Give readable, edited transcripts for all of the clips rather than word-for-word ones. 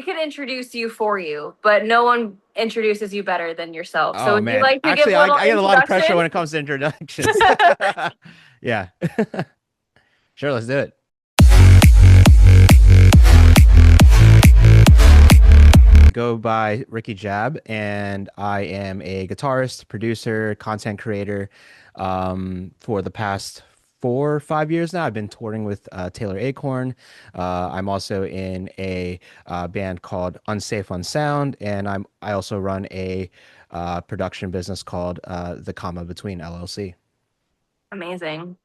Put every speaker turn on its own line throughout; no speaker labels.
can introduce you for you, but no one introduces you better than yourself. So
Oh
would you
man,
like to give
actually,
a little
I get a lot of pressure
introduction?
when it comes to introductions. Yeah, sure, let's do it. Go by RickyJab, and I am a guitarist, producer, content creator. For the past 4 or 5 years now, I've been touring with Taylor Acorn. I'm also in a band called Unsafe, Unsound, and I also run a production business called The Comma Between LLC.
Amazing.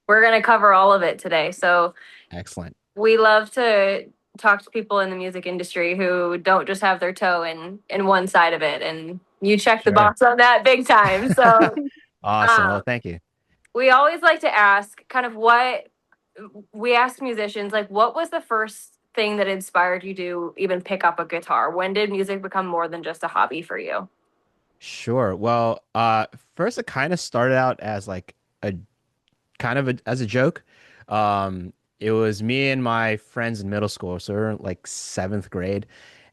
We're going to cover all of it today. So
Excellent.
we love to talk to people in the music industry who don't just have their toe in one side of it. And you check the
Sure.
box on that big time. So
Awesome.
um,
Well, thank you.
we always like to ask kind of what we ask musicians, like, what was the first thing that inspired you to even pick up a guitar? When did music become more than just a hobby for you?
Sure. Well, first it kind of started out as like a as a joke. It was me and my friends in middle school, so we are like seventh grade,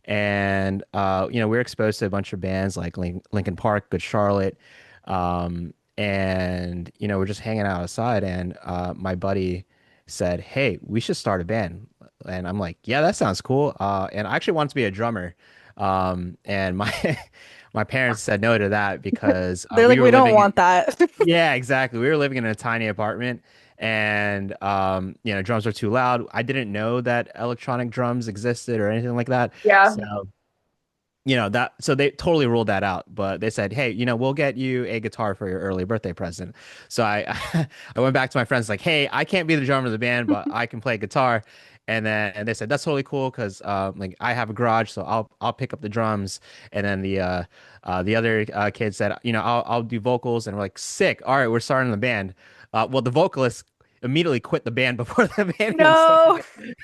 and we were exposed to a bunch of bands like Linkin Park, Good Charlotte, and we're just hanging out outside, and my buddy said, "Hey, we should start a band," and I'm like, "Yeah, that sounds cool." And I actually wanted to be a drummer, and my my parents said no to that because
They're like,
we were
we don't
living
want that.
yeah, exactly. We were living in a tiny apartment and drums were too loud. I didn't know that electronic drums existed or anything like that.
Yeah.
So, so they totally ruled that out, but they said, "Hey, we'll get you a guitar for your early birthday present." So I I went back to my friends like, "Hey, I can't be the drummer of the band, but I can play guitar." And they said, "That's totally cool because like I have a garage, so I'll pick up the drums." And then the other kid said, I'll do vocals." And we're like, "Sick. All right, we're starting the band." Well, the vocalist immediately quit the band before the band even
No.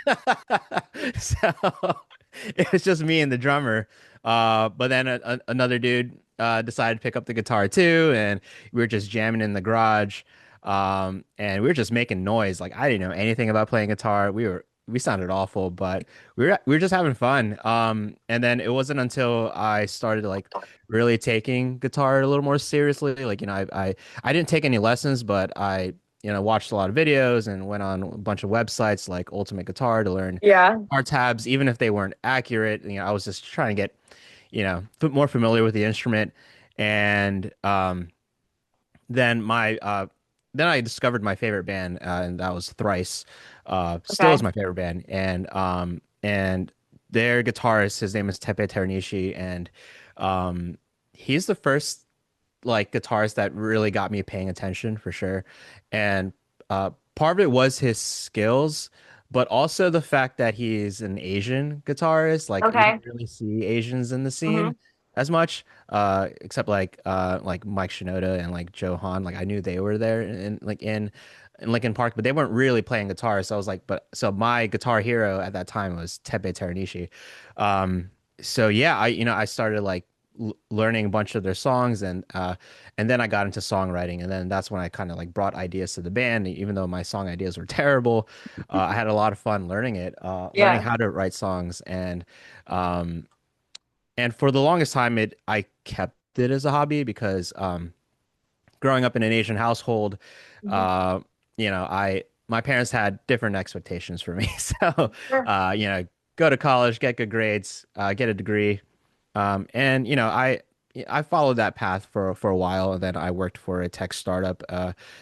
started. So it was just me and the drummer. But then another dude decided to pick up the guitar too, and we were just jamming in the garage. And we were just making noise. Like I didn't know anything about playing guitar. We sounded awful, but we were just having fun. And then it wasn't until I started like really taking guitar a little more seriously. Like, I didn't take any lessons, but I watched a lot of videos and went on a bunch of websites like Ultimate Guitar to learn
Yeah.
guitar tabs, even if they weren't accurate. I was just trying to get, more familiar with the instrument. And then my then I discovered my favorite band, and that was Thrice. Still
Okay.
is my favorite band, and their guitarist, his name is Tepe Ternishi, and he's the first like guitarist that really got me paying attention for sure. And part of it was his skills, but also the fact that he's an Asian guitarist. Like you
Okay.
don't really see Asians in the
Hmm.
scene as much, except like Mike Shinoda and like Joe Han. Like I knew they were there in Linkin Park, but they weren't really playing guitar. So I was like, but so my guitar hero at that time was Tepe Teranishi. So yeah, I started like learning a bunch of their songs, and then I got into songwriting, and then that's when I kind of like brought ideas to the band. Even though my song ideas were terrible, I had a lot of fun learning learning
Yeah.
how to write songs, um, and for the longest time, I kept it as a hobby because growing up in an Asian household,
Mhm.
uh, I my parents had different expectations for me. So,
Sure.
go to college, get good grades, get a degree, and I followed that path for a while, and then I worked for a tech startup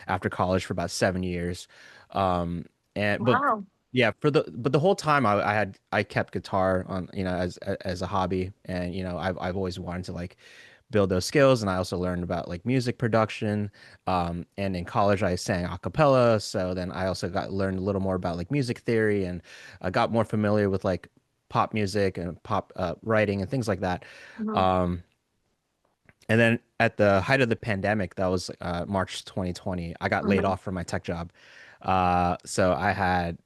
after college for about 7 years. Um, and but
Wow.
yeah, but the whole time I kept guitar on as a hobby, and I've always wanted to like build those skills, and I also learned about like music production. And in college I sang a cappella, so then I also got learned a little more about like music theory, and I got more familiar with like pop music and pop writing and things like that.
Mhm.
Um, and then at the height of the pandemic, that was March 2020, I got laid
Mhm.
off from my tech job. So I had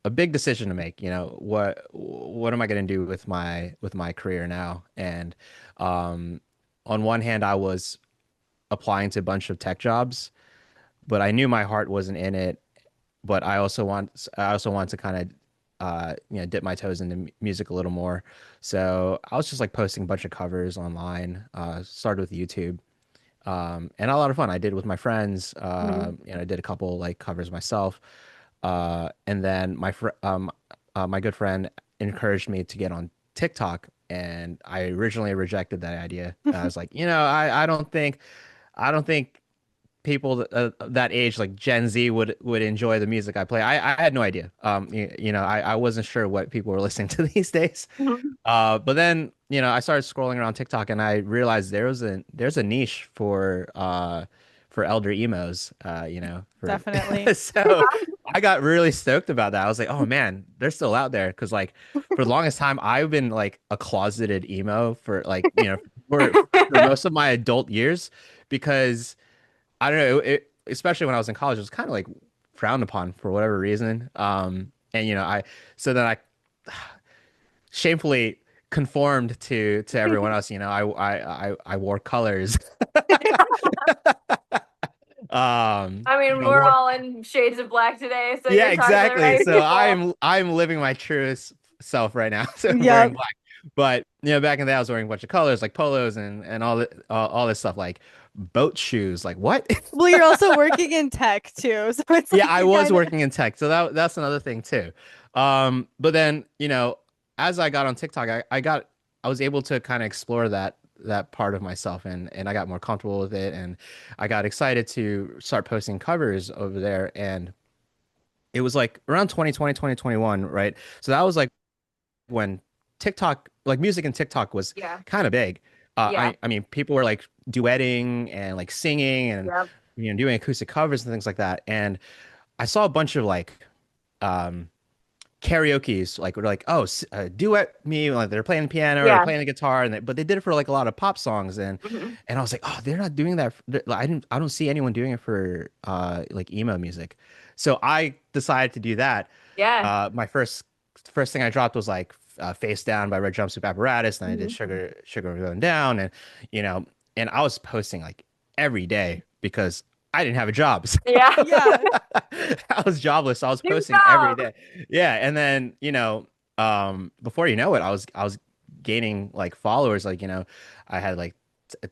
a big decision to make. What am I going to do with my career now? And um, on one hand, I was applying to a bunch of tech jobs, but I knew my heart wasn't in it. But I also want to kind of dip my toes into music a little more. So I was just like posting a bunch of covers online. Started with YouTube, and a lot of fun. I did with my friends.
Mhm.
I did a couple like covers myself. And then my good friend encouraged me to get on TikTok, and I originally rejected that idea. I was like, I don't think people that age, like Gen Z, would enjoy the music I play. I had no idea. I wasn't sure what people were listening to these days.
Mhm.
But then, I started scrolling around TikTok and I realized there's a niche for elder emos, for
Definitely.
so I got really stoked about that. I was like, oh man, they're still out there. Cause like for the longest time I've been like a closeted emo for like, for most of my adult years because I don't know, especially when I was in college, it was kind of like frowned upon for whatever reason. And I shamefully conformed to everyone else. I wore colors.
I mean, we're
Wore
all in shades of black today, so
yeah,
you're talking to the
exactly.
right
So
people.
I'm living my truest self right now. So I'm wearing
Yep.
black. But back in the day, I was wearing a bunch of colors like polos and all this stuff like boat shoes. Like what?
Well, you're also working in tech too, so it's
Yeah,
like
I
you're
was
kind of
working in tech, so that's another thing too. But then, as I got on TikTok, I was able to kind of explore that part of myself and I got more comfortable with it and I got excited to start posting covers over there and it was like around 2020, 2021, right? So that was like when TikTok, like music and TikTok was
Yeah,
kind of big.
yeah,
I mean, people were like duetting and like singing and
yeah,
doing acoustic covers and things like that. And I saw a bunch of like um karaoke's like were like duet me like they're playing the piano or
yeah.
playing the guitar but they did it for like a lot of pop songs
Mhm.
and I was like oh they're not doing that I don't see anyone doing it for like emo music so I decided to do that
Yeah.
my first thing I dropped was like Face Down by Red Jumpsuit Apparatus and I did
Mhm.
Sugar Going Down and you know and I was posting like every day because I didn't have a job. So
Yeah.
yeah.
I was jobless. So I was
New
posting every
job.
day. Yeah. And then, before you know it, I was gaining like followers. Like, I had like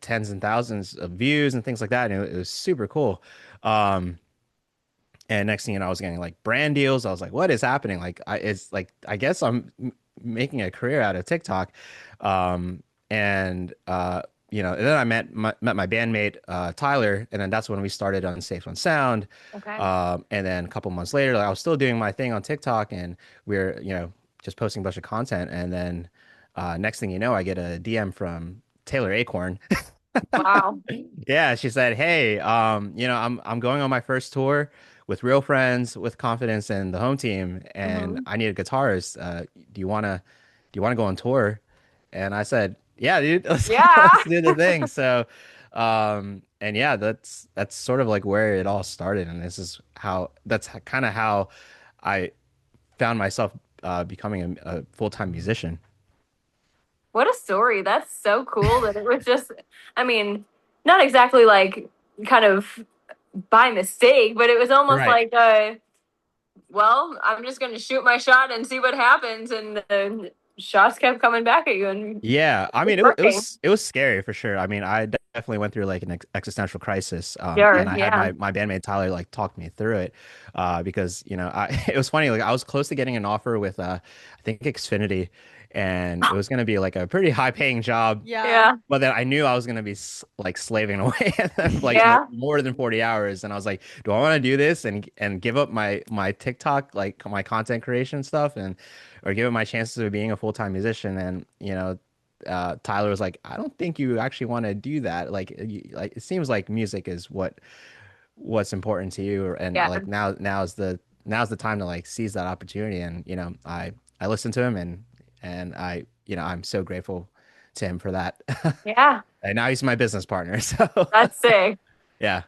tens and thousands of views and things like that. And it was super cool. Um, and next thing you know, I was getting like brand deals. I was like, what is happening? Like, it's like, I guess making a career out of TikTok. Um, and then I met my bandmate, Tyler. And then that's when we started Unsafe, Unsound.
Okay.
And then a couple months later, like, I was still doing my thing on TikTok and we're, just posting a bunch of content. And then, next thing you know, I get a DM from Taylor Acorn.
Wow.
Yeah, she said, "Hey, I'm going on my first tour with real friends, with confidence and the home team, and
Hmm.
I need a guitarist. Do you wanna go on tour?" And I said, "Yeah, dude,
Yeah.
let's do the thing." So, and yeah, that's sort of like where it all started, and that's kind of how I found myself becoming a full-time musician.
What a story. That's so cool that it was just, I mean, not exactly like kind of by mistake, but it was almost
Right.
like, well, I'm just going to shoot my shot and see what happens. And the shots kept coming back at you and
Yeah, I mean
it's
it
working.
was scary for sure. I mean, I definitely went through like an existential crisis, and
Sure.
I had
Yeah.
my bandmate Tyler like talk me through it, because I it was funny like I was close to getting an offer with I think Xfinity, and it was going to be like a pretty high paying job,
Yeah.
Yeah.
but then I knew I was going to be like slaving away at them for like
Yeah.
more than 40 hours, and I was like, do I want to do this and give up my TikTok like my content creation stuff and or give it my chances of being a full-time musician and Tyler was like, I don't think you actually want to do that. Like, like it seems like music is what's important to you, and
Yeah.
like now's the time to like seize that opportunity. And I listened to him, and I'm so grateful to him for that.
Yeah.
And now he's my business partner. So
That's sick.
yeah,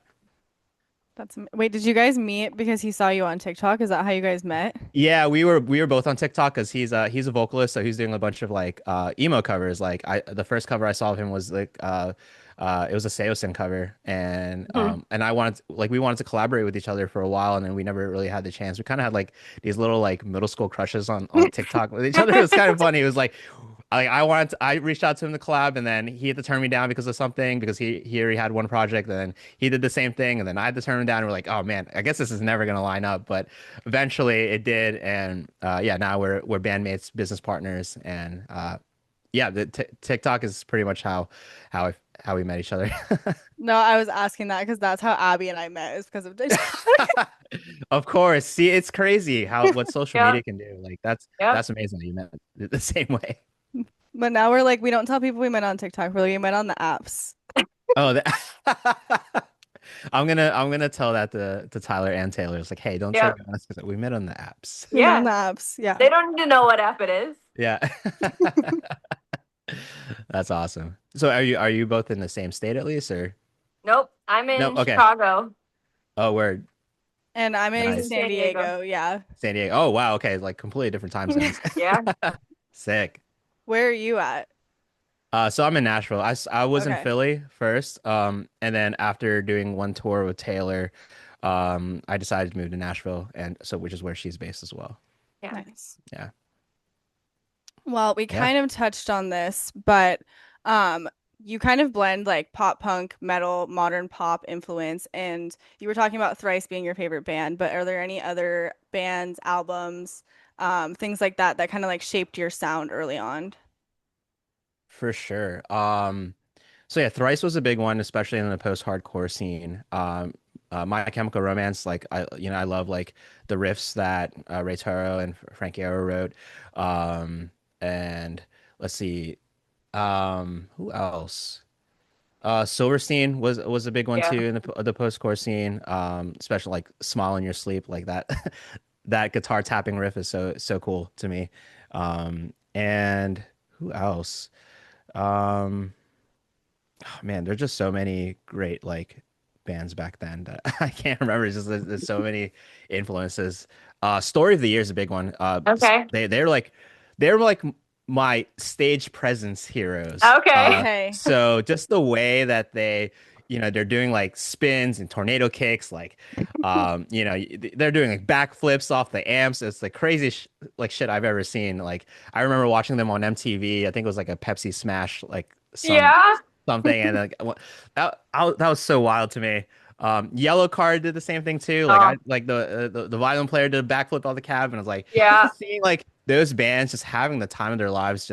Wait, did you guys meet because he saw you on TikTok? Is that how you guys met?
Yeah, we were both on TikTok because he's a vocalist, so he's doing a bunch of like emo covers. Like I the first cover I saw of him was like it was a Seosin cover, and I wanted like we wanted to collaborate with each other for a while, and then we never really had the chance. We kind of had like these little like middle school crushes on TikTok with each other. It was kind of funny. It was like I reached out to him to collab, and then he had to turn me down because of something because he already had one project, and then he did the same thing, and then I had to turn him down. And we're like, oh man, I guess this is never gonna line up, but eventually it did, and yeah, now we're bandmates, business partners, and yeah, the t TikTok is pretty much how I, how we met each other.
No, I was asking that because that's how Abby and I met is because of TikTok.
Of course, see, it's crazy how what social
Yeah.
media can do. Like
Yep.
that's amazing that you met the same way.
But now we're like, we don't tell people we met on TikTok. We're like, we met on the apps.
Oh, I'm gonna tell that to Tyler and Taylor. It's like, hey, don't say
Yeah.
we met us, we met on the apps.
We met on
Yeah.
the apps. Yeah.
They don't need to know what app it is.
Yeah. That's awesome. So are you both in the same state at least or
Nope. I'm
no?
in
Okay.
Chicago.
Oh, word.
And I'm
He's
in
in
Nice.
San
San Diego.
Diego. Yeah.
San Diego. Oh, wow. Okay. Like completely different time zones.
Yeah.
Sick.
Where are you at?
So I'm in Nashville. I was in
Okay.
Philly first. And then after doing one tour with Taylor, I decided to move to Nashville and so which is where she's based as well.
Yeah.
Nice.
Yeah.
Well, we
Yeah,
kind of touched on this, but um, you kind of blend like pop punk, metal, modern pop influence, and you were talking about Thrice being your favorite band, but are there any other bands, albums, things like that that kind of like shaped your sound early on?
for sure. So yeah, Thrice was a big one, especially in the post-hardcore scene. My Chemical Romance, like I love like the riffs that Ray Taro and Frank Iero wrote. And let's see, who else? Silverstein was a big one
Yeah.
too in the post-core scene. Especially like "Smile in Your Sleep," like that that guitar tapping riff is so cool to me. And who else? Um, oh, man, there's just so many great like bands back then that I can't remember. It's just there's so many influences. Story of the Year is a big one.
Okay.
They're like my stage presence heroes.
Okay.
Okay.
So just the way that they're doing like spins and tornado kicks, like they're doing like backflips off the amps. It's the craziest like shit I've ever seen. Like I remember watching them on MTV. I think it was like a Pepsi Smash like
Yeah.
something, and like that was so wild to me. Yellow Card did the same thing too. Like
Oh,
I like the violin player did a backflip off the cab, and I was like,
yeah.
just seeing like those bands just having the time of their lives,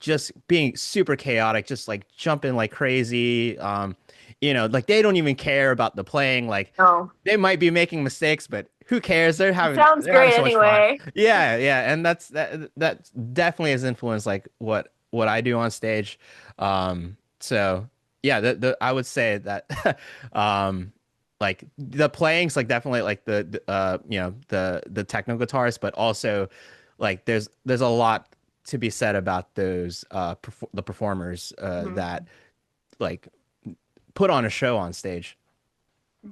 just being super chaotic, just like jumping like crazy. Like they don't even care about the playing. Like
No.
they might be making mistakes, but who cares?
It sounds
They're having
great
so much fun.
anyway.
Yeah, yeah, and that definitely has influenced like what I do on stage. So yeah, I would say that like the playing's like definitely like the techno guitars, but also like there's a lot to be said about those the performers
Mhm.
that like put on a show on stage.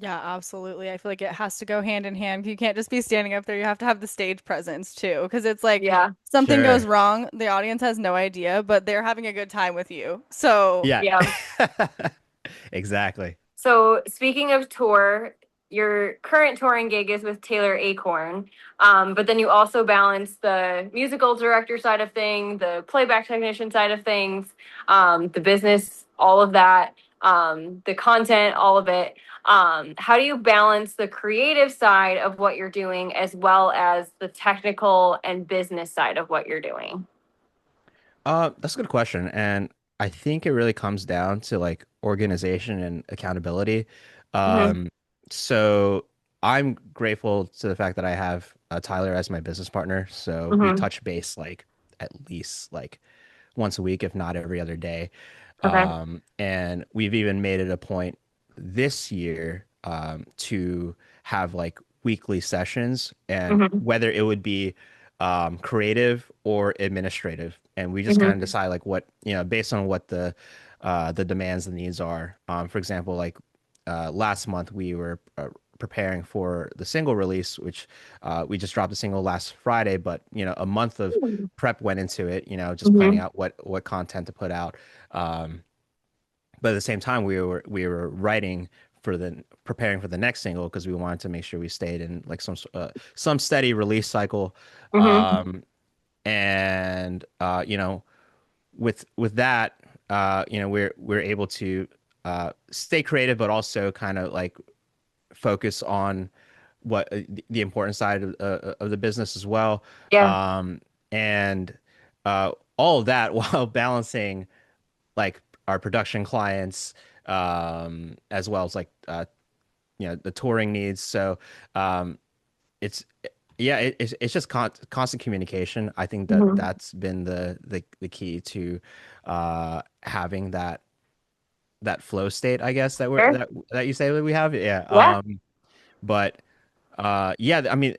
Yeah, absolutely. I feel like it has to go hand in hand. You can't just be standing up there. You have to have the stage presence too, because it's like
Yeah.
something goes
Sure.
wrong, the audience has no idea, but they're having a good time with you. So,
Yeah.
Yeah.
Exactly.
So speaking of tour, your current touring gig is with Taylor Acorn, but then you also balance the musical director side of things, the playback technician side of things, the business, all of that, the content, all of it. How do you balance the creative side of what you're doing as well as the technical and business side of what you're doing?
That's a good question. And I think it really comes down to like organization and accountability.
Hmm.
Um, so I'm grateful to the fact that I have Tyler as my business partner. So we
Hmm.
touch base like at least like once a week, if not every other day.
Okay.
And we've even made it a point this year to have like weekly sessions, and
Hmm.
whether it would be creative or administrative, and we just kind of
Hmm.
decide like what based on what the demands and needs are. For example, like last month we were preparing for the single release, which we just dropped the single last Friday, but a month of prep went into it, just planning
Mm-hmm.
out what content to put out. Um, but at the same time, we were writing for the preparing for the next single because we wanted to make sure we stayed in like some steady release cycle.
Mm-hmm.
And with that, we're able to stay creative, but also kind of like focus on what the important side of the business as well.
Yeah.
And all of that while balancing like our production clients, as well as like the touring needs. So um, it's yeah, it's just constant communication. I think that
Mm-hmm.
that's been the key to having that flow state, I guess that we're
Sure.
that you say that we have. Yeah.
Yeah.
But yeah, I mean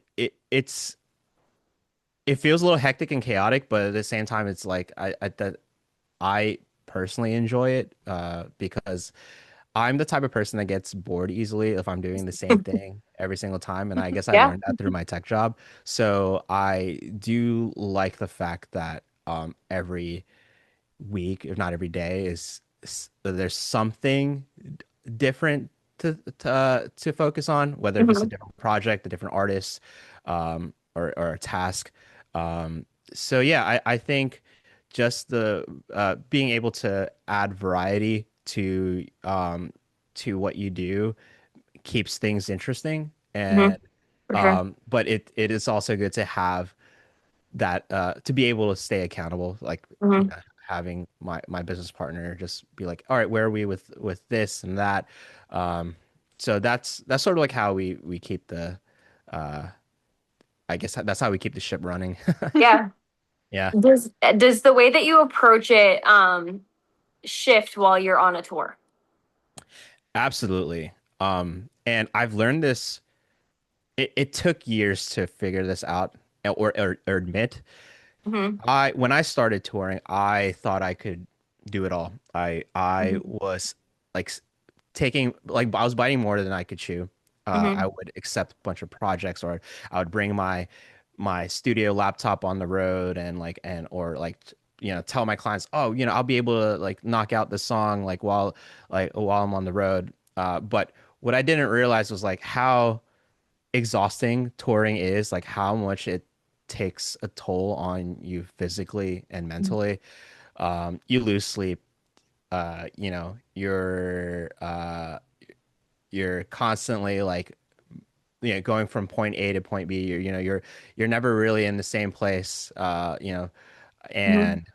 it feels a little hectic and chaotic, but at the same time, it's like I personally enjoy it because I'm the type of person that gets bored easily if I'm doing the same thing every single time. And I guess I
Yeah.
learned that through my tech job. So I do like the fact that every week, if not every day, there's something different to focus on, whether if it's a
Mm-hmm.
different project, a different artist, or a task. So yeah, I think just the being able to add variety to what you do keeps things interesting.
Mm-hmm.
And
For sure.
but it is also good to have that to be able to stay accountable, like
Mm-hmm.
having my business partner just be like, all right, where are we with this and that. So that's sort of like how we keep the uh I guess that's how we keep the ship running.
Yeah.
Yeah,
Does the way that you approach it shift while you're on a tour?
absolutely. And I've learned this. It took years to figure this out or admit.
Mm-hmm.
When I started touring, I thought I could do it all. I
Mm-hmm.
was like taking like I was biting more than I could chew. I
Mm-hmm.
would accept a bunch of projects, or I would bring my studio laptop on the road and or like tell my clients, oh, I'll be able to like knock out this song while I'm on the road. But what I didn't realize was like how exhausting touring is, like how much it takes a toll on you physically and mentally. You lose sleep. You're constantly like going from point A to point B. You're never really in the same place.
Mm-hmm.
And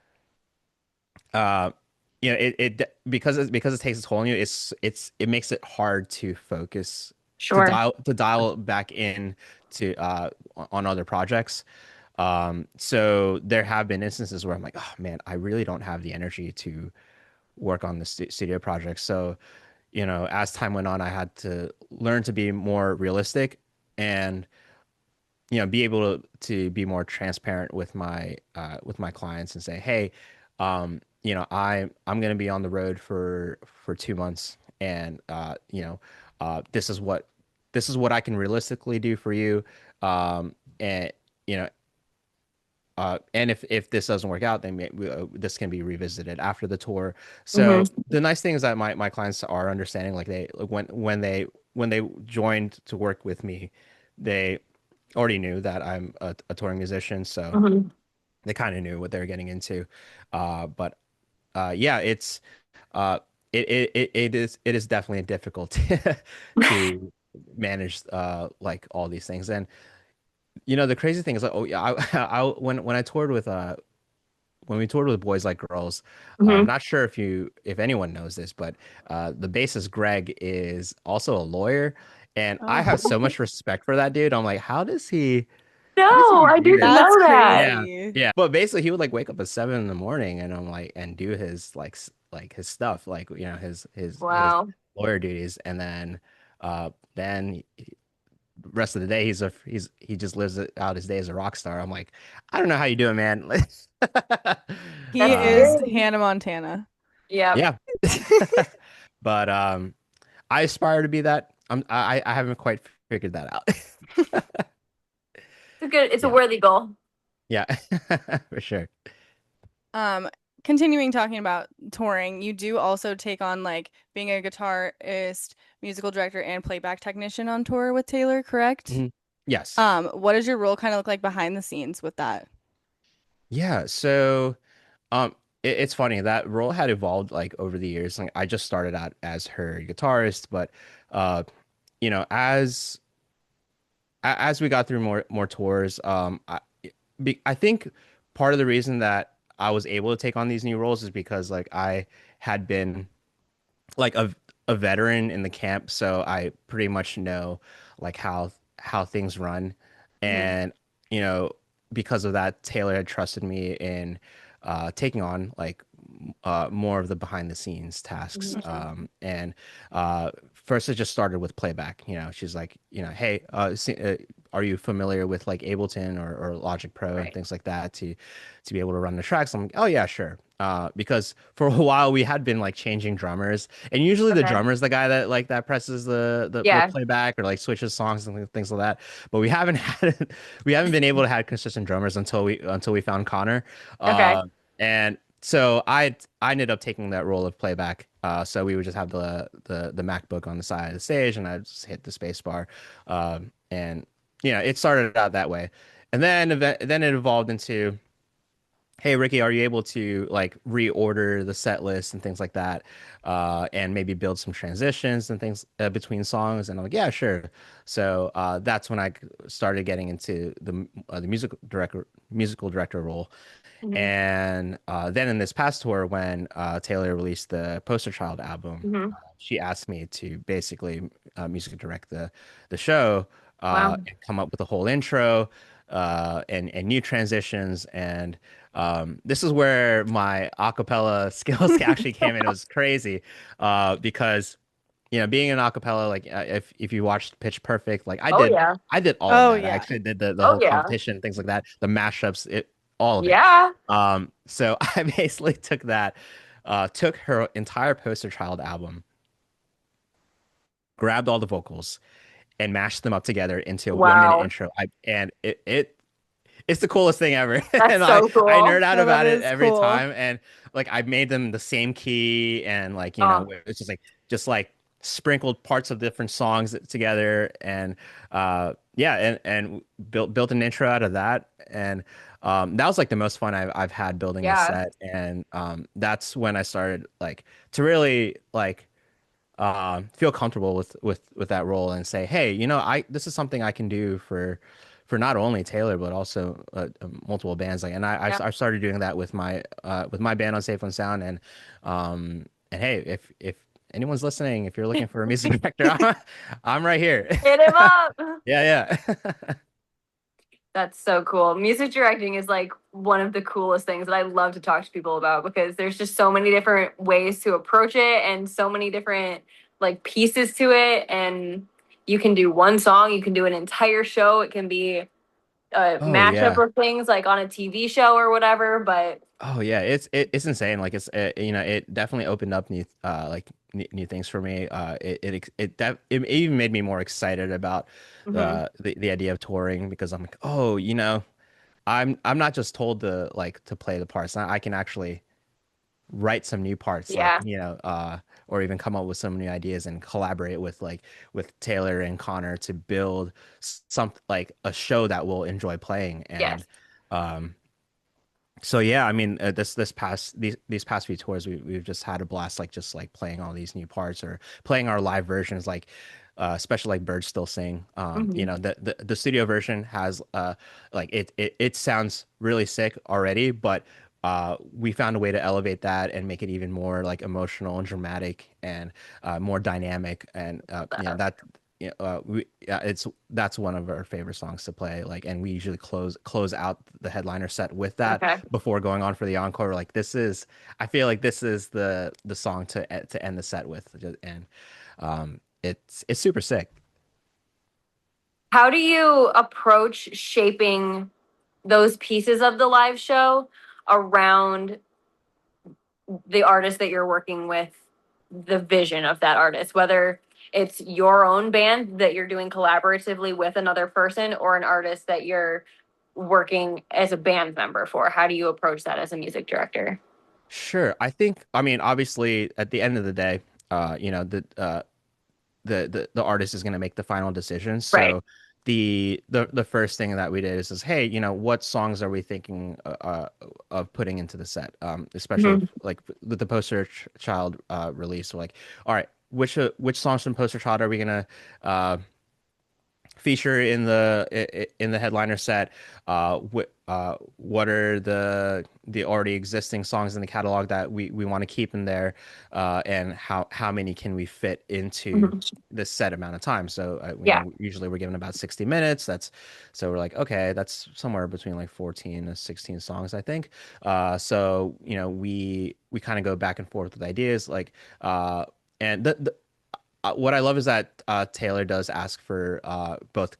uh because it takes a toll on you, it makes it hard to focus,
Sure.
to dial back in to on other projects. So there have been instances where I'm like, oh man, I really don't have the energy to work on the studio project. So as time went on, I had to learn to be more realistic and be able to be more transparent with my clients and say, hey, I'm going to be on the road for 2 months, and this is what I can realistically do for you. And you know and if this doesn't work out, then this can be revisited after the tour. So
Mm-hmm.
the nice thing is that my clients are understanding. Like when they joined to work with me, they already knew that I'm a touring musician, so
Mm-hmm.
they kind of knew what they were getting into. But yeah, uh, it is definitely difficult to manage like all these things. And the crazy thing is like, oh yeah, when I toured with when we toured with Boys Like Girls, I'm
Mm-hmm.
not sure if anyone knows this, but the bassist Greg is also a lawyer, and I have
Oh,
so much respect for that dude. I'm like, how does he
No,
even
I
do
didn't
this?
that's
know that.
Yeah,
crazy.
yeah. But basically, he would like wake up at 7 in the morning, and I'm like, and do his like his stuff, like his
Wow.
lawyer duties, and then rest of the day he just lives out his day as a rock star. I'm like, I don't know how you do it, man.
He
That's
is
um,
crazy.
Hannah Montana.
Yep.
yeah, but I aspire to be that. I haven't quite figured that out.
It's a
Yeah.
worthy goal.
Yeah. For sure.
Um, Continuing talking about touring, you do also take on like being a guitarist, musical director, and playback technician on tour with Taylor, correct?
Mhm. Yes.
What does your role kind of look like behind the scenes with that?
Yeah. So Um, it's funny that role had evolved like over the years. Like I just started out as her guitarist, but uh, as as we got through more tours, I think part of the reason that I was able to take on these new roles is because like I had been like a veteran in the camp, so I pretty much know like how things run,
Hmm.
and you know because of that, Taylor had trusted me in taking on like more of the behind the scenes tasks.
Hmm.
And first it just started with playback. She's like, hey, are you familiar with like Ableton or Logic Pro and
Right.
things like that to be able to run the tracks? I'm like, oh yeah, sure. Because for a while we had been like changing drummers, and usually the
Okay.
drummer is the guy that presses the
Yeah.
playback or like switches songs and things like that. But we haven't had we haven't been able to have consistent drummers until we found Connor.
Okay.
And so I ended up taking that role of playback. So we would just have the MacBook on the side of the stage, and I just hit the space bar, and it started out that way, and then it evolved into, hey Ricky, are you able to like reorder the set list and things like that, and maybe build some transitions and things between songs? And I'm like, yeah, sure. So that's when I started getting into the musical director role.
Hmm.
And then in this past tour, when Taylor released the Poster Child album,
Hmm.
she asked me to basically music direct the show,
Wow.
and come up with a whole intro, and new transitions. And this is where my acapella skills actually came in. It was crazy because being an acapella, like if you watched Pitch Perfect, like I
Oh
did,
yeah.
I did all of
Oh
that. I
yeah.
actually did the
Oh
whole
yeah.
competition, things like that, the mashups, all of it.
Yeah.
So I basically took her entire Poster Child album, grabbed all the vocals, and mashed them up together into a 1 minute
Wow.
intro. And it's the coolest thing ever.
That's
And I
so
I
cool.
nerd out
No, that
about it
is
every
cool.
time. And like I made them the same key, and like
Oh,
it's just like sprinkled parts of different songs together. And yeah, and built an intro out of that. And that was like the most fun I've had building a
yeah.
set. And that's when I started like to really like feel comfortable with that role and say, hey, I this is something I can do for not only Taylor but also multiple bands. Like, and
Yeah.
I started doing that with my band Unsafe, Unsound. And hey, if anyone's listening, if you're looking for a music director, I'm right here.
Hit him up.
Yeah, yeah.
That's so cool. Music directing is like one of the coolest things that I love to talk to people about because there's just so many different ways to approach it and so many different like pieces to it. And you can do one song, you can do an entire show. It can be a
Oh
mashup
yeah.
of things like on a TV show or whatever. But
Oh yeah, it's insane. Like it definitely opened up like new things for me. It even made me more excited about
mhm,
the idea of touring, because I'm like, oh, I'm not just told to play the parts. I can actually write some new parts, like
yeah,
or even come up with some new ideas and collaborate with Taylor and Connor to build some like a show that we'll enjoy playing.
yes.
And um so yeah, I mean, these past few tours, we've just had a blast, like just like playing all these new parts or playing our live versions, like especially like Birds Still Sing.
Mhm.
The studio version has like it sounds really sick already, but we found a way to elevate that and make it even more like emotional and dramatic and more dynamic. And that that's one of our favorite songs to play. Like, and we usually close out the headliner set with that
Okay.
before going on for the encore. Like, I feel like this is the song to end the set with. And it's super sick.
How do you approach shaping those pieces of the live show around the artist that you're working with, the vision of that artist, whether it's your own band that you're doing collaboratively with another person or an artist that you're working as a band member for? How do you approach that as a music director?
Sure. I mean, obviously, at the end of the day, you know, the artist is going to make the final decision.
Right.
So the first thing that we did is, hey, you know, what songs are we thinking of putting into the set? Especially
Mhm.
like with the Child release. So like, all right, which songs from Poster Child are we gonna uh, feature in the headliner set? What are the already existing songs in the catalog that we want to keep in there, and how many can we fit into
Mhm.
this set amount of time? So you
Yeah.
know, usually we're given about 60 minutes. So we're like, okay, that's somewhere between like 14 to 16 songs, I think. So you know, we kind of go back and forth with ideas, like and what I love is that Taylor does ask for both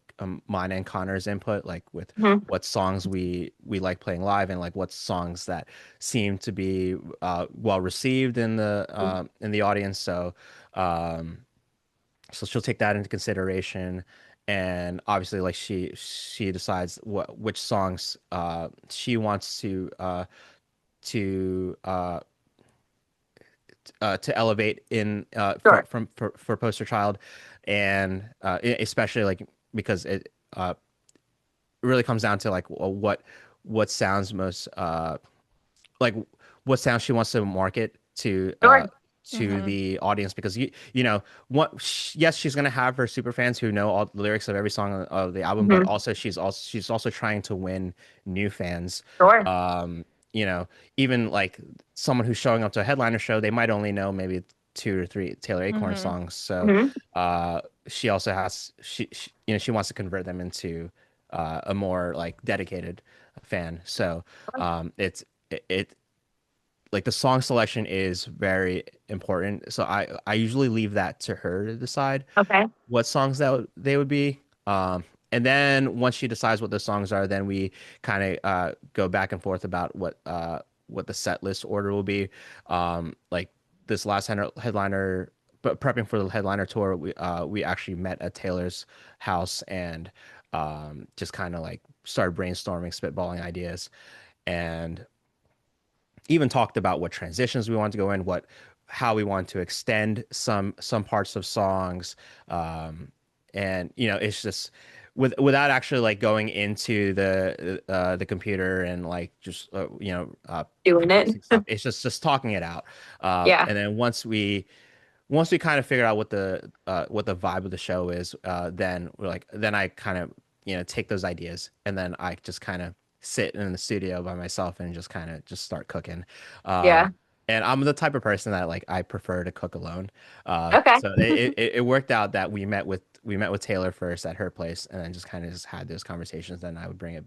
mine and Connor's input, like with
Mhm.
what songs we like playing live, and like what songs that seem to be well received in the audience. Um, so she'll take that into consideration, and obviously, like she decides which songs she wants to to elevate in
Sure.
for Poster Child, and especially like because it really comes down to like what sounds most like what sound she wants to market
Sure.
to the audience, because you know what, yes, she's gonna have her super fans who know all the lyrics of every song of the album, but
Mhm.
also she's also trying to win new fans.
Sure.
um you know, even like someone who's showing up to a headliner show, they might only know maybe two or three Taylor Acorn
Hmm.
songs. So
Mhm.
she also has you know, she wants to convert them into a more like dedicated fan. So it like the song selection is very important. So I usually leave that to her to decide
Okay.
what songs they would be. And then once she decides what the songs are, then we kind of go back and forth about what the set list order will be. Like this last headliner, but prepping for the headliner tour, we actually met at Taylor's house and just kind of like started brainstorming, spitballing ideas, and even talked about what transitions we want to go in, what how we want to extend some parts of songs, and you know, it's just without actually like going into the computer and like just you know
Doing it.
producing stuff. It's just talking it out,
Yeah.
and then once we kind of figure out what the vibe of the show is, then we're like, then I kind of, you know, take those ideas and then I just kind of sit in the studio by myself and just kind of just start cooking.
Yeah.
Um, and I'm the type of person that like I prefer to cook alone.
Okay.
So it worked out that we met with Taylor first at her place, and then just kind of just had those conversations. Then I would bring it,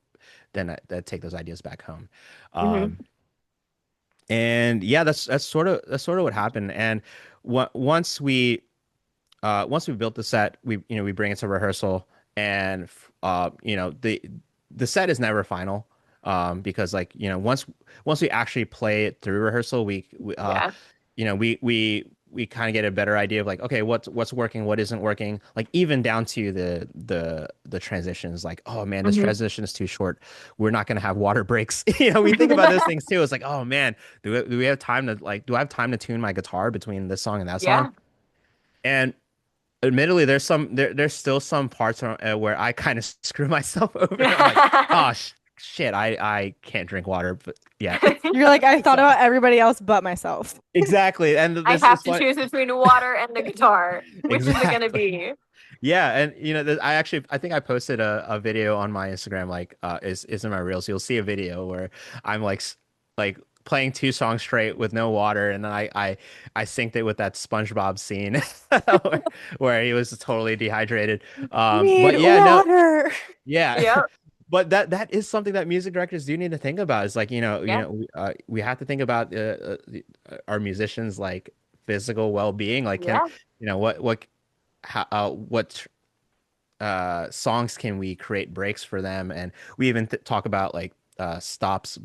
then I'd take those ideas back home.
Mhm.
Um, and yeah, that's sort of what happened. And once we built the set, we bring it to rehearsal, and you know, the set is never final, because like, you know, once we actually play it through rehearsal,
Yeah.
you know, we kind of get a better idea of like, okay, what's working, what isn't working, like even down to the transitions, like, oh man, this
Mhm.
transition is too short, we're not going to have water breaks. You know, we think about those things too. It's like, oh man, do we have time to like, do I have time to tune my guitar between this song and that song?
Yeah.
And admittedly, there's still some parts where I kind of screw myself over. I'm like, oh shit, I can't drink water, but yeah.
You're like, I thought
So
about everybody else but myself.
exactly, and
I
this
have
is
to
fun.
choose between water and the guitar. Which is it gonna
Exactly.
be?
Yeah, and you know, I think I posted a video on my Instagram, like is in my reels. You'll see a video where I'm like like playing two songs straight with no water, and then I synced it with that SpongeBob scene where he was totally dehydrated.
Need
But yeah, no,
water.
yeah.
Yep.
But that is something that music directors do need to think about. It's like,
Yeah.
we have to think about our musicians like physical well-being. Like, can
Yeah.
you know what songs can we create breaks for them? And we even talk about like stops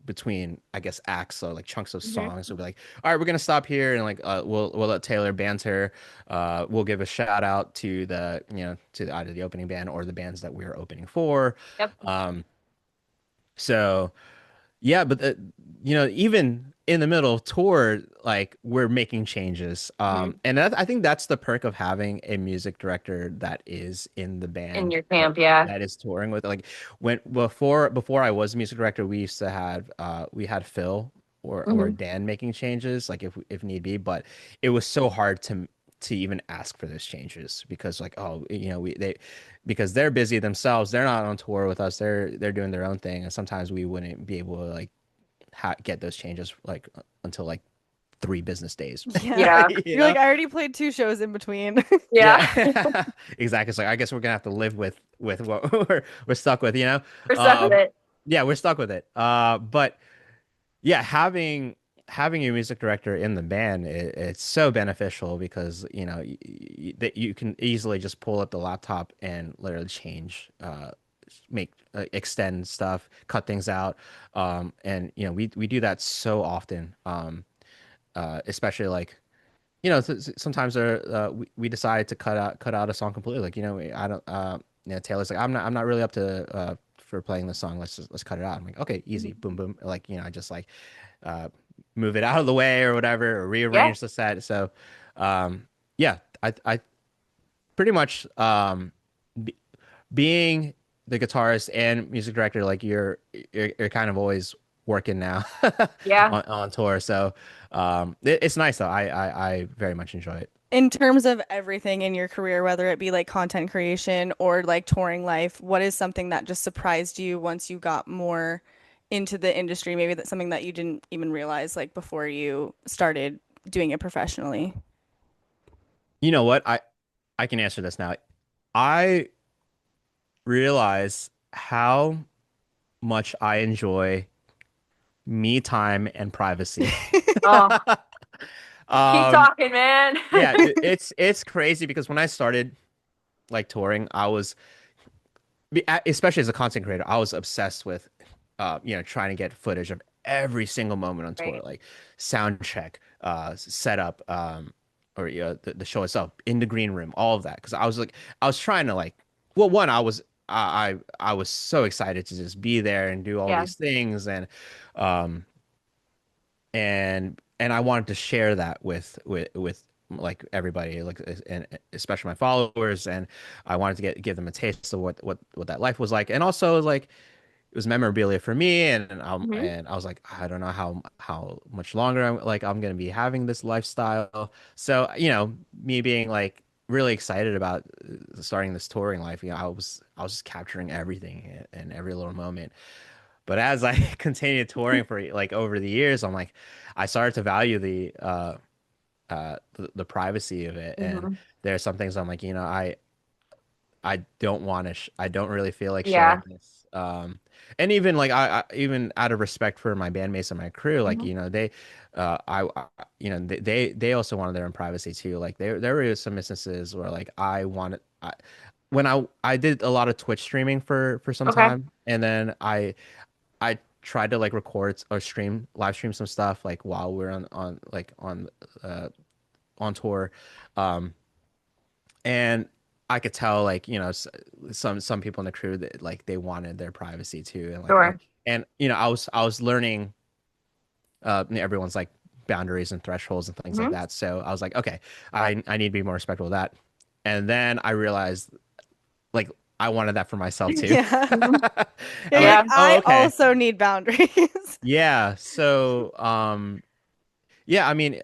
between, I guess, acts, so like chunks of
Hmm.
songs. We'll be like, all right, we're gonna stop here, and like we'll let Taylor banter. We'll give a shout out to the to either the opening band or the bands that we're opening for.
Yep.
Um, so yeah, but even in the middle of tour, like we're making changes.
Hmm.
And I think that's the perk of having a music director that is in the
In
band
your camp, yeah.
that is touring with. Like when before I was music director, we used to have we had Phil or
Hmm.
Dan making changes, like if need be. But it was so hard to even ask for those changes because like oh we they because they're busy themselves. They're not on tour with us. They're doing their own thing, and sometimes we wouldn't be able to like get those changes like until like 3 business days.
Yeah.
Yeah.
You
You're like,
know?
I already played 2 shows in between.
Yeah.
Yeah, exactly. It's like I guess we're gonna have to live with what we're stuck with.
We're stuck with
Um,
it.
yeah, we're stuck with it. But yeah, having your music director in the band, it's so beneficial because that you can easily just pull up the laptop and literally change, make extend stuff, cut things out, and we do that so often, especially like sometimes we decide to cut out a song completely. Like I don't Taylor's like I'm not really up to for playing this song. Let's cut it out. I'm like okay, easy, boom boom. Like I just like uh, move it out of the way or whatever, or
Yeah.
rearrange the set. So yeah, I pretty much be, being the guitarist and music director, like you're kind of always working now
Yeah.
on tour. So it's nice though. I very much enjoy it.
In terms of everything in your career, whether it be like content creation or like touring life, what is something that just surprised you once you got more into the industry? Maybe that's something that you didn't even realize like before you started doing it professionally.
You know what? I can answer this now. I realize how much I enjoy me time and privacy.
Oh, keep
Um,
talking, man.
yeah, it's crazy because when I started like touring, I was especially as a content creator, I was obsessed with trying to get footage of every single moment on tour,
Right.
like sound check, setup, or the show itself in the green room, all of that. Because I was trying to like, well, one, I was so excited to just be there and do all
Yeah.
these things, um, and I wanted to share that with like everybody, like and especially my followers, and I wanted to give them a taste of what that life was like, and also like it was memorabilia for me,
Hmm.
and I was like, I don't know how much longer I'm gonna be having this lifestyle. So me being like really excited about starting this touring life, I was just capturing everything and every little moment. But as I continued touring for like over the years, I'm like, I started to value the privacy of it, and
Hmm.
there are some things I'm like, I don't want to. I don't really feel like
Yeah.
sharing this. And even like even out of respect for my bandmates and my crew, like
Hmm.
they also wanted their own privacy too. Like there were some instances where like when I did a lot of Twitch streaming for some
Okay.
time, and then I tried to like record or live stream some stuff like while we're uh on tour. Um, and I could tell like some people in the crew that like they wanted their privacy too, and like
Sure.
I was learning everyone's like boundaries and thresholds and things like
Hmm.
that. So I was like, okay, I need to be more respectful of that. And then I realized like I wanted that for myself too.
Yeah.
Hmm.
You're
I'm
like,
like,
Yeah.
oh,
I
okay.
also need boundaries.
Yeah. So yeah, I mean,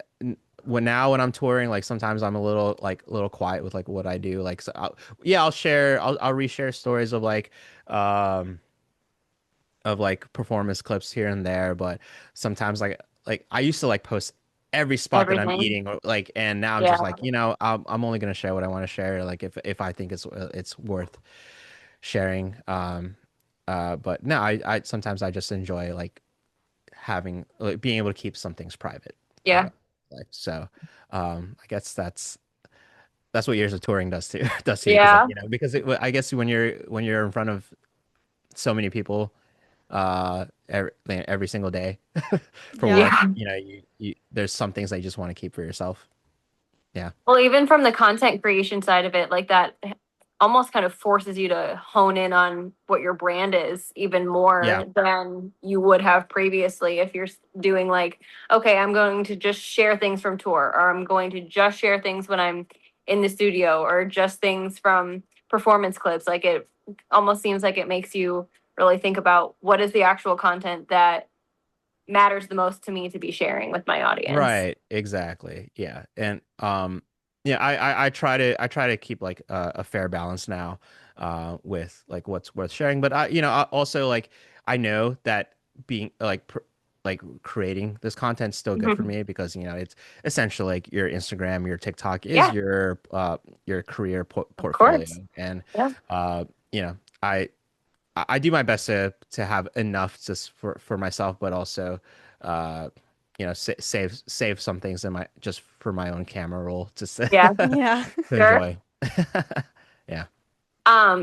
when I'm touring, like sometimes I'm a little quiet with like what I do. Like, so yeah, I'll reshare stories um, of like performance clips here and there. But sometimes like I used to like post every spot that I'm
Everything.
eating, or like, and now I'm just
Yeah.
like, I'm only gonna share what I want to share. Like if I think it's worth sharing. But no, I sometimes I just enjoy like having like being able to keep some things private. Uh,
Yeah.
so I guess that's what years of touring does to does to you because like
Yeah.
because I guess when you're in front of so many people every single day for
Yeah.
work.
Yeah.
There's some things that you just want to keep for yourself. Yeah.
Well, even from the content creation side of it, like that almost kind of forces you to hone in on what your brand is even
Yeah.
more than you would have previously if you're doing like, okay, I'm going to just share things from tour, or I'm going to just share things when I'm in the studio, or just things from performance clips. Like it almost seems like it makes you really think about what is the actual content that matters the most to me to be sharing with my audience.
Right, exactly. Yeah. And yeah, I try to keep like a fair balance now with like what's worth sharing, but I also like I know that being like creating this content's still good for
Mhm.
me because it's essentially like your Instagram, your TikTok is
Yeah,
your career
of
portfolio.
course.
And
Yeah.
uh you know, I do my best to have enough just for myself, but also, uh, save some things in my just for my own camera roll just
Yeah,
to
Yeah.
sure.
enjoy. Yeah.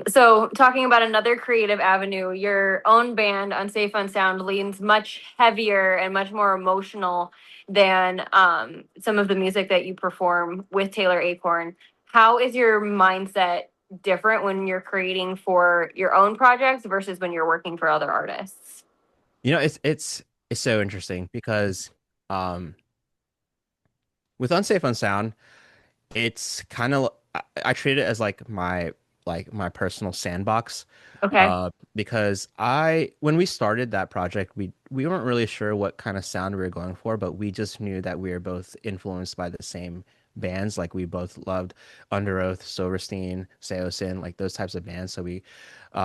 So talking about another creative avenue, your own band, Unsafe Unsound, leans much heavier and much more emotional than some of the music that you perform with Taylor Acorn. How is your mindset different when you're creating for your own projects versus when you're working for other artists?
It's so interesting because um with Unsafe Unsound, it's kind of I treat it as like my personal sandbox,
Okay.
because I when we started that project, we weren't really sure what kind of sound we were going for, but we just knew that we were both influenced by the same bands. Like we both loved Under Oath, Silverstein, Seosin, like those types of bands. So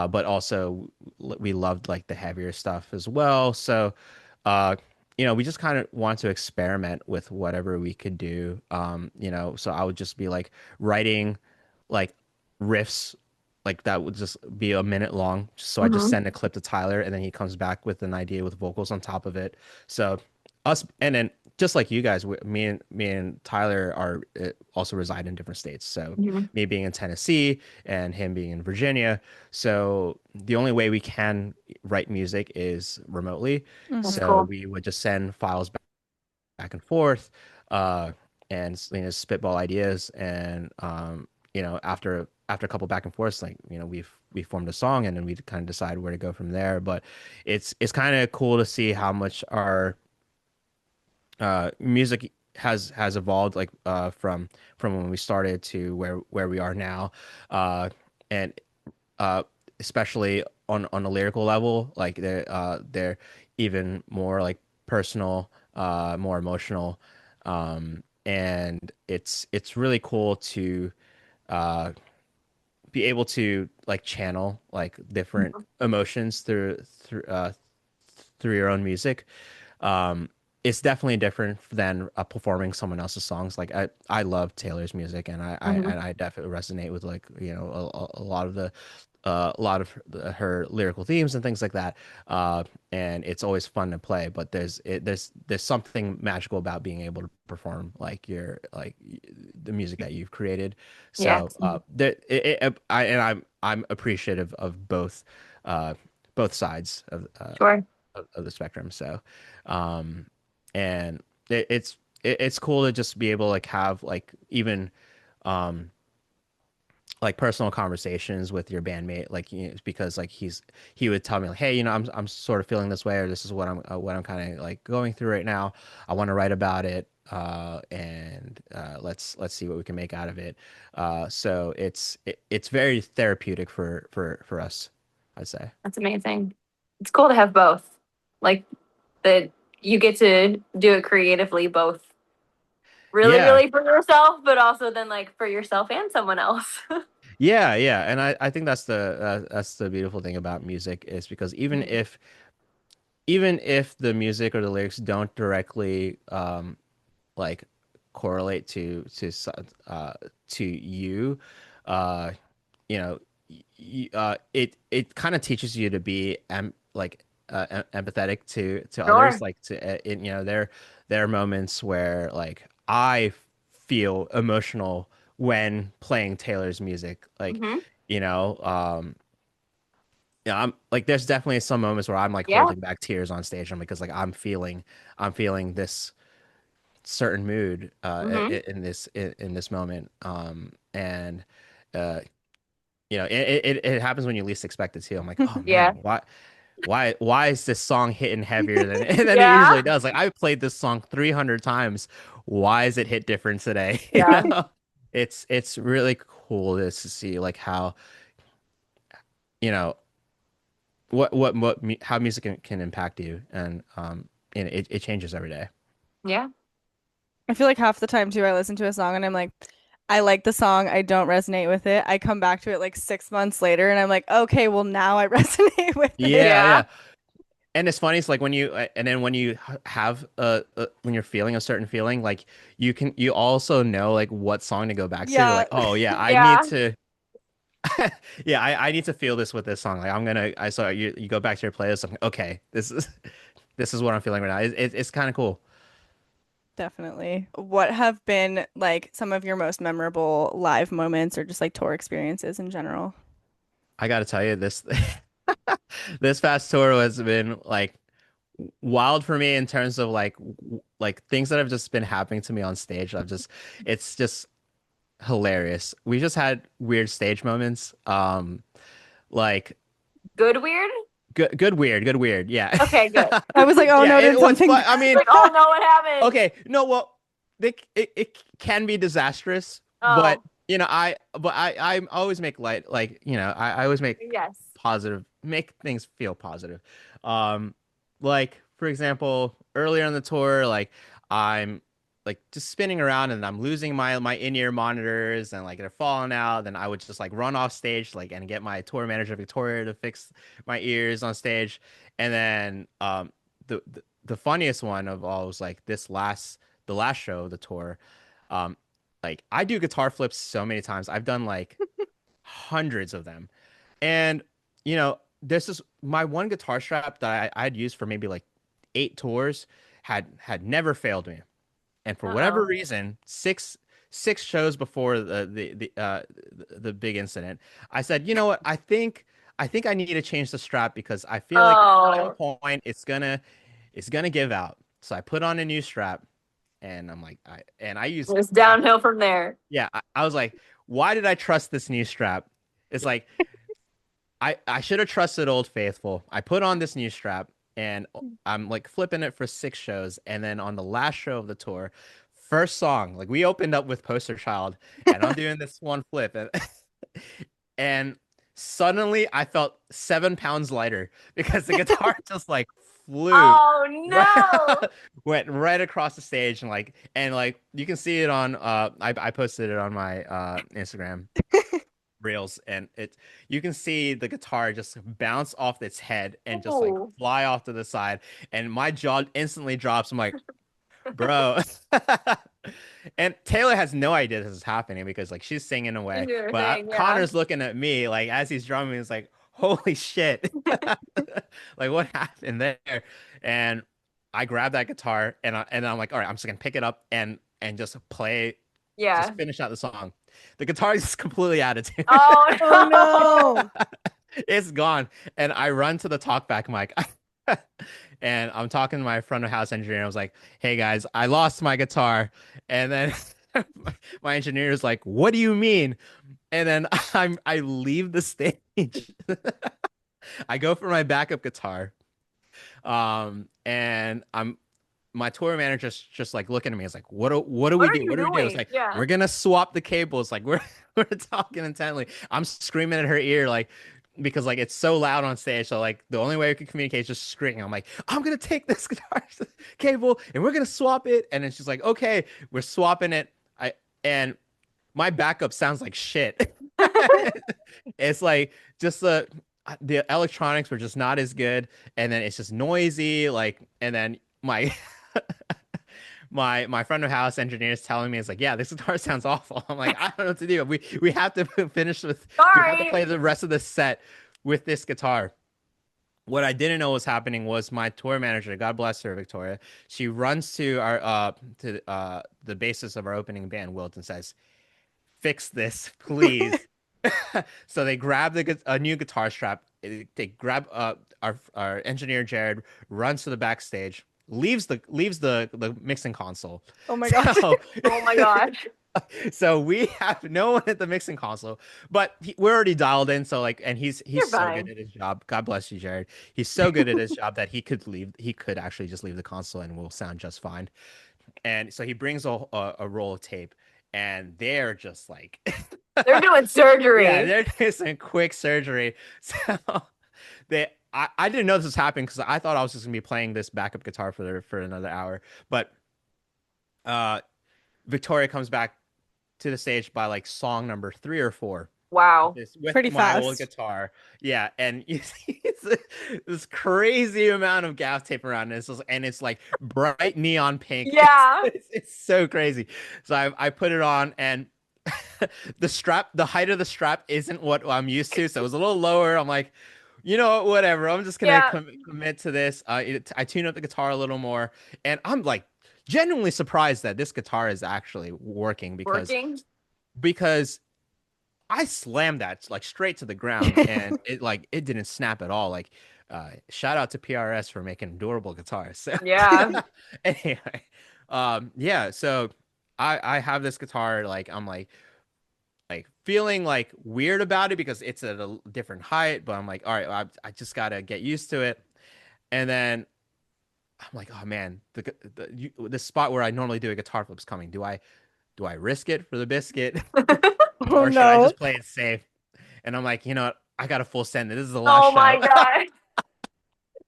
but also we loved like the heavier stuff as well. So, uh, we just kind of wanted to experiment with whatever we could do. So I would just be like writing like riffs like that would just be a minute long. So I just
Hmm.
send a clip to Tyler and then he comes back with an idea with vocals on top of it. So us and then just like you guys, me and Tyler are also reside in different states. So
Hmm.
me being in Tennessee and him being in Virginia. So the only way we can write music is remotely.
That's
Hmm.
So
cool.
we would just send files back and forth, uh, and spitball ideas. And after a couple back and forths, like we formed a song, and then we kind of decide where to go from there. But it's kind of cool to see how much our music has evolved, like from when we started to where we are now, and uh, especially on a lyrical level, like they're even more like personal, more emotional, and it's really cool to uh, be able to like channel like different emotions through your own music. um, it's definitely different than performing someone else's songs. Like I love Taylor's music, and
Hmm.
I definitely resonate with like a lot of her lyrical themes and things like that. Uh, and it's always fun to play. But there's something magical about being able to perform like the music that you've created.
Yeah,
So there I'm appreciative of uh, both sides
sure.
of the spectrum. So, um, and it's cool to just be able to like have like even um like personal conversations with your bandmate, like because like he would tell me like, hey, I'm sort of feeling this way, or this is what I'm kind of like going through right now. I want to write about it, and let's see what we can make out of it. So it's very therapeutic for us, I'd say.
That's amazing. It's cool to have both. Like that you get to do it creatively, both really,
Yeah,
really for yourself, but also then like for yourself and someone else.
yeah, and I think that's the beautiful thing about music is because
Mhm.
even if the music or the lyrics don't directly like correlate to you, uh you know it kind of teaches you to be empathetic to others,
Sure.
like there are moments where like I feel emotional when playing Taylor's music, like
Hmm.
you know um yeah, I'm like there's definitely some moments where I'm like
Yeah.
holding back tears on stage. I'm because like I'm feeling this certain mood
Hmm.
in this moment. And uh it happens when you least expect it too. I'm like, oh
Yeah.
man, why is this song hitting heavier than than it
Yeah.
usually does? Like I've played this song 300 times. Why is it hit different today? You
Yeah.
know? It's really cool to see like how, you know, how music can impact you and it changes every day.
Yeah.
I feel like half the time too, I listen to a song and I'm like, I like the song, I don't resonate with it. I come back to it like 6 months later and I'm like, okay, well now I resonate with it.
Yeah,
Yeah.
yeah. And it's funny, it's like when you and then when you have when you're feeling a certain feeling, like you also know like what song to go back to. You're
Yeah.
like, oh yeah, I need
Yeah.
to yeah, I need to feel this with this song. Like I'm gonna I saw you go back to your playlist. I'm like, okay, this is what I'm feeling right now. It's kind of cool.
Definitely. What have been like some of your most memorable live moments or just like tour experiences in general?
I gotta tell you this this past tour has been like wild for me in terms of like like things that have just been happening to me on stage. I've just it's just hilarious. We just had weird stage moments. Like
Good weird.
good weird. Yeah.
Okay, good.
I was like, oh
Yeah,
no, did
it was
something
fun.
bad?
I mean,
Like, oh no, what happened?
okay, no, well, it can be disastrous, but
Oh,
I always make light, like, I always make
yes.
make things feel positive. Um, like for example, earlier on the tour, like I'm like just spinning around and I'm losing my in-ear monitors and like they're falling out. Then I would just like run off stage like and get my tour manager Victoria to fix my ears on stage. And then the funniest one of all was like the last show of the tour. Um, like I do guitar flips so many times. I've done like hundreds of them. And this is my one guitar strap that I'd used for maybe like 8 tours had never failed me. And for whatever
Uh-oh.
reason, six shows before the big incident, I said, you know what? I think I need to change the strap because I feel like at some
Oh,
point it's gonna give out. So I put on a new strap and I'm like I use
it's downhill from there.
yeah, I was like, why did I trust this new strap? It's like I should have trusted Old Faithful. I put on this new strap and I'm like flipping it for 6 shows. And then on the last show of the tour, first song, like we opened up with Poster Child and I'm doing this one flip and suddenly I felt 7 pounds lighter because the guitar just like flew
Oh
right,
no.
went right across the stage and like you can see it on I posted it on my Instagram reels and it you can see the guitar just bounce off its head and just like
Oh,
fly off to the side and my jaw instantly drops. I'm like, bro. And Taylor has no idea this is happening because like she's singing
you
away
do your
but
thing, yeah.
Connor's looking at me like as he's drumming. It's like, holy shit. Like what happened there? And I grabbed that guitar and I'm like, all right, I'm just gonna pick it up and just
Yeah.
finish out the song. The guitar is completely out of tune.
Oh
Oh
no.
It's gone. And I run to the talkback mic. And I'm talking to my front of house engineer. I was like, hey guys, I lost my guitar. And then my engineer is like, what do you mean? And then I leave the stage. I go for my backup guitar. And I'm my tour manager's just like looking at me. It's like, what do
what
we
are
do?
you
What do we do? It's
doing?
like,
Yeah.
we're gonna swap the cables. Like we're talking intently. I'm screaming at her ear like because like it's so loud on stage. So like the only way we can communicate is just screaming. I'm like, I'm gonna take this guitar cable and we're gonna swap it. And then she's like, okay, we're swapping it. And my backup sounds like shit. It's like just the electronics were just not as good, and then it's just noisy. Like, and then my my front of house engineer is telling me it's like, yeah, this guitar sounds awful. I'm like, I don't know what to do. We have to we have to
Sorry.
play the rest of the set with this guitar. What I didn't know was happening was my tour manager, God bless her, Victoria. She runs to our the basis of our opening band, Wilt, and says, "Fix this, please." So they grab a new guitar strap. they grab our engineer Jared runs to the backstage, leaves the mixing console.
Oh my gosh.
So
Oh my gosh.
so we have no one at the mixing console, but we're already dialed in. So like, and he's
You're
so good
fine.
at his job. God bless you, Jared. He's so good at his job that he could leave. He could actually just leave the console and we'll sound just fine. And so he brings a roll of tape, and they're just like,
They're doing
yeah,
surgery.
they're doing some quick surgery. So I didn't know this was happening because I thought I was just gonna be playing this backup guitar for another hour, but uh, Victoria comes back to the stage by like song number 3 or 4 with
Wow.
this with
Pretty
my old
fast.
guitar. Yeah, and you see this crazy amount of gaff tape around this, and it's like bright neon pink.
Yeah.
It's so crazy. So I put it on, and the height of the strap isn't what I'm used to, so it was a little lower. I'm like, you know what, whatever. I'm just gonna
Yeah.
commit to this. I tune up the guitar a little more, and I'm like genuinely surprised that this guitar is actually working
Working.
because I slammed that like straight to the ground and it didn't snap at all. Like shout out to PRS for making durable guitars. So
Yeah.
anyway, yeah, so I have this guitar like I'm like feeling like weird about it because it's at a different height, but I'm like, all right, I just gotta get used to it. And then I'm like, oh man, the spot where I normally do a guitar flip's coming. Do I risk it for the biscuit
Oh
or should I
no.
just play it safe? And I'm like, you know what? I got a full send. This is the last
Oh
show.
my God.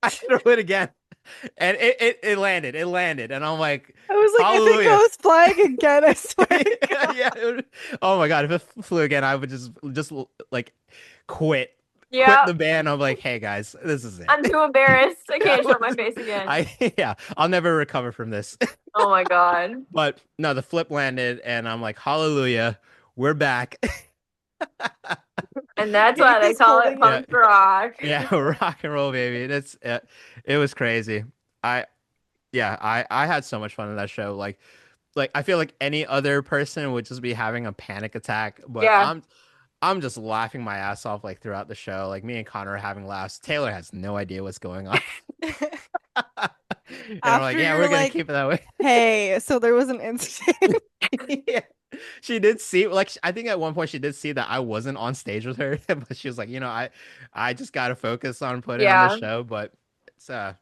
I threw it again, and it landed. It landed, and I'm like,
I was like, if it
hallelujah.
goes flying again, I swear to God.
Yeah. Oh my God. If it flew again, I would just like quit, quit
Yeah.
the band. I'm like, hey guys, this is it.
I'm too embarrassed. I
I
can't show my
was,
face again.
yeah, I'll never recover from this.
Oh my God.
But no, the flip landed, and I'm like, hallelujah, we're back.
And that's why
Faith
they
is
call it
holding
Yeah,
punk rock.
yeah, rock and roll, baby. It was crazy. I yeah, I had so much fun in that show. Like I feel like any other person would just be having a panic attack, but
Yeah.
I'm just laughing my ass off like throughout the show. Like me and Connor are having laughs. Taylor has no idea what's going on. And I'm like,
After
yeah,
you're
we're gonna
like,
keep it that way.
hey, so there was an incident.
Yeah. She did see like I think at one point she did see that I wasn't on stage with her, but she was like, I just gotta focus on putting on the
Yeah.
show. But it's no,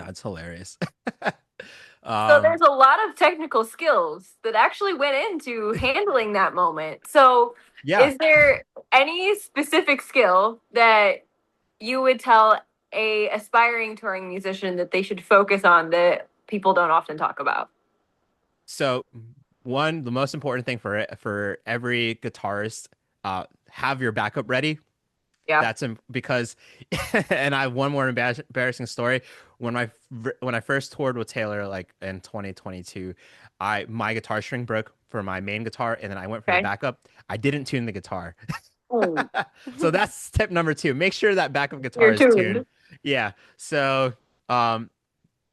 it's hilarious.
So there's
Um,
a lot of technical skills that actually went into handling that moment. So
yeah.
is there any specific skill that you would tell a aspiring touring musician that they should focus on that people don't often talk about?
So one, the most important thing for every guitarist, have your backup ready.
Yeah.
Because, and I have one more embarrassing story. When I first toured with Taylor, like in 2022, I my guitar string broke for my main guitar, and then I went for the
Okay.
backup. I didn't tune the guitar,
Ooh,
so that's tip number 2. Make sure that backup guitar
you're
is tuned.
tuned.
Yeah. So, um,